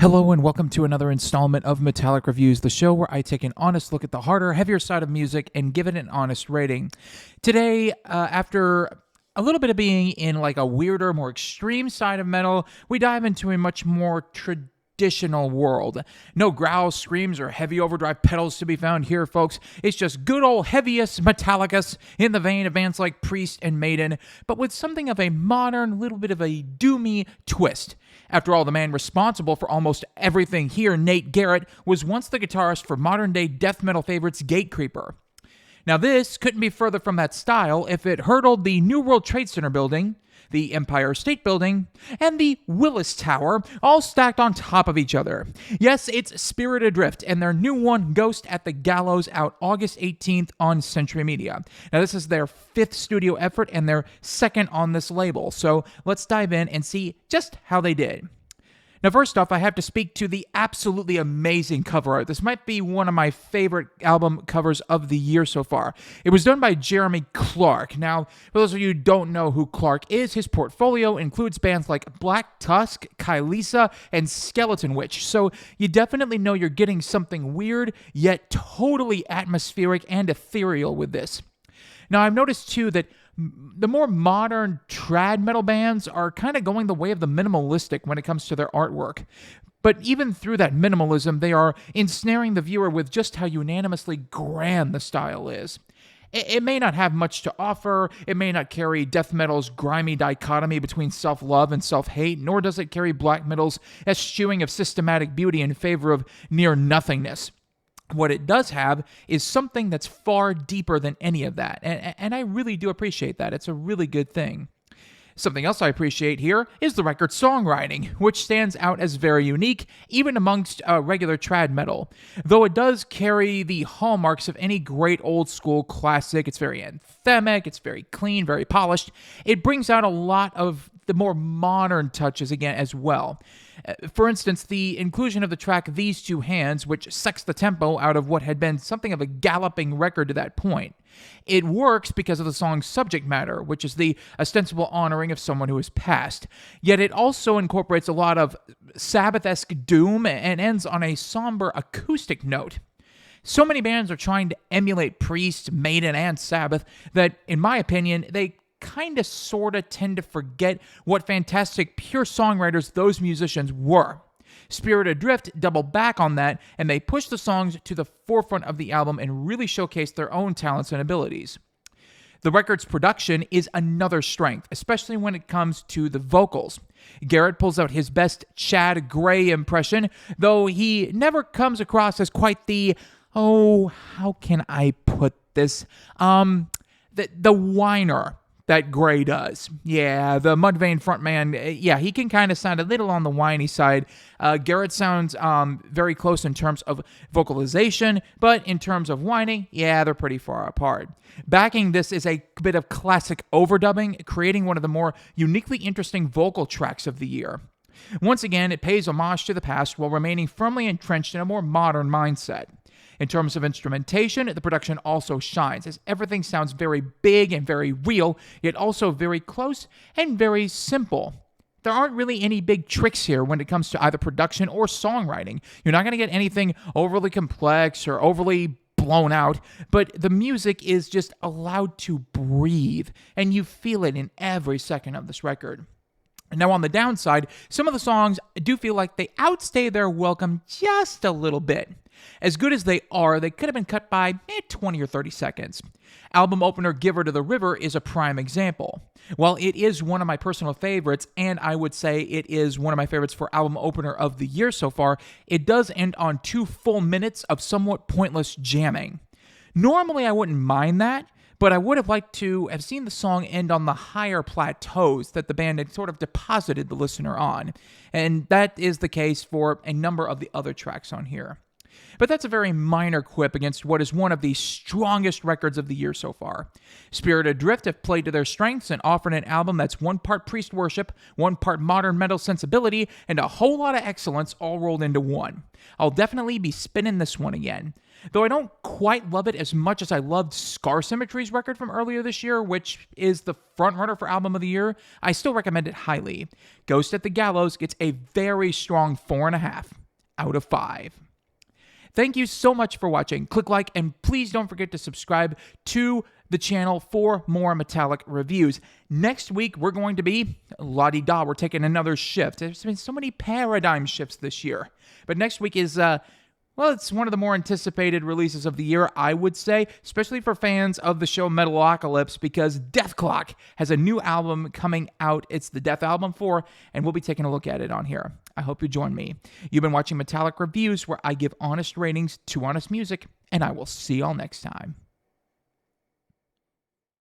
Hello and welcome to another installment of Metallic Reviews, the show where I take an honest look at the harder, heavier side of music and give it an honest rating. Today, after a little bit of being in like a weirder, more extreme side of metal, we dive into a much more traditional world. No growls, screams, or heavy overdrive pedals to be found here, folks. It's just good old heaviest Metallicus in the vein of bands like Priest and Maiden, but with something of a modern, little bit of a doomy twist. After all, the man responsible for almost everything here, Nate Garrett, was once the guitarist for modern-day death metal favorites Gatecreeper. Now this couldn't be further from that style if it hurdled the New World Trade Center building, the Empire State Building, and the Willis Tower, all stacked on top of each other. Yes, it's Spirit Adrift and their new one, Ghost at the Gallows, out August 18th on Century Media. Now this is their fifth studio effort and their second on this label, so let's dive in and see just how they did. Now, first off, I have to speak to the absolutely amazing cover art. This might be one of my favorite album covers of the year so far. It was done by Jeremy Clark. Now, for those of you who don't know who Clark is, his portfolio includes bands like Black Tusk, Kylisa, and Skeleton Witch. So you definitely know you're getting something weird, yet totally atmospheric and ethereal with this. Now, I've noticed, too, that the more modern trad metal bands are kind of going the way of the minimalistic when it comes to their artwork. But even through that minimalism, they are ensnaring the viewer with just how unanimously grand the style is. It may not have much to offer, it may not carry death metal's grimy dichotomy between self-love and self-hate, nor does it carry black metal's eschewing of systematic beauty in favor of near-nothingness. What it does have is something that's far deeper than any of that, and I really do appreciate that. It's a really good thing. Something else I appreciate here is the record songwriting, which stands out as very unique, even amongst regular trad metal. Though it does carry the hallmarks of any great old school classic, it's very anthemic, it's very clean, very polished. It brings out a lot of the more modern touches again as well. For instance, the inclusion of the track These Two Hands, which sucks the tempo out of what had been something of a galloping record to that point. It works because of the song's subject matter, which is the ostensible honoring of someone who has passed. Yet it also incorporates a lot of Sabbath-esque doom and ends on a somber acoustic note. So many bands are trying to emulate Priest, Maiden, and Sabbath that, in my opinion, they kind of sort of tend to forget what fantastic pure songwriters those musicians were. Spirit Adrift doubled back on that, and they pushed the songs to the forefront of the album and really showcased their own talents and abilities. The record's production is another strength, especially when it comes to the vocals. Garrett pulls out his best Chad Gray impression, though he never comes across as quite the, how can I put this, the whiner that Gray does. Yeah, the Mudvayne frontman, he can kind of sound a little on the whiny side. Garrett sounds very close in terms of vocalization, but in terms of whining, they're pretty far apart. Backing this is a bit of classic overdubbing, creating one of the more uniquely interesting vocal tracks of the year. Once again, it pays homage to the past while remaining firmly entrenched in a more modern mindset. In terms of instrumentation, the production also shines, as everything sounds very big and very real, yet also very close and very simple. There aren't really any big tricks here when it comes to either production or songwriting. You're not going to get anything overly complex or overly blown out, but the music is just allowed to breathe, and you feel it in every second of this record. Now, on the downside, some of the songs do feel like they outstay their welcome just a little bit. As good as they are, they could have been cut by 20 or 30 seconds. Album opener Give Her to the River is a prime example. While it is one of my personal favorites, and I would say it is one of my favorites for album opener of the year so far, it does end on 2 full minutes of somewhat pointless jamming. Normally, I wouldn't mind that, but I would have liked to have seen the song end on the higher plateaus that the band had sort of deposited the listener on, and that is the case for a number of the other tracks on here. But that's a very minor quip against what is one of the strongest records of the year so far. Spirit Adrift have played to their strengths and offered an album that's one part priest worship, one part modern metal sensibility, and a whole lot of excellence all rolled into one. I'll definitely be spinning this one again. Though I don't quite love it as much as I loved Scar Symmetry's record from earlier this year, which is the frontrunner for Album of the Year, I still recommend it highly. Ghost at the Gallows gets a very strong 4.5 out of 5. Thank you so much for watching. Click like and please don't forget to subscribe to the channel for more Metallic reviews. Next week, we're going to be la-di-da. We're taking another shift. There's been so many paradigm shifts this year. But next week is, it's one of the more anticipated releases of the year, I would say, especially for fans of the show Metalocalypse, because Deathclock has a new album coming out. It's the Death Album 4, and we'll be taking a look at it on here. I hope you join me. You've been watching Metallic Reviews, where I give honest ratings to honest music, and I will see y'all next time.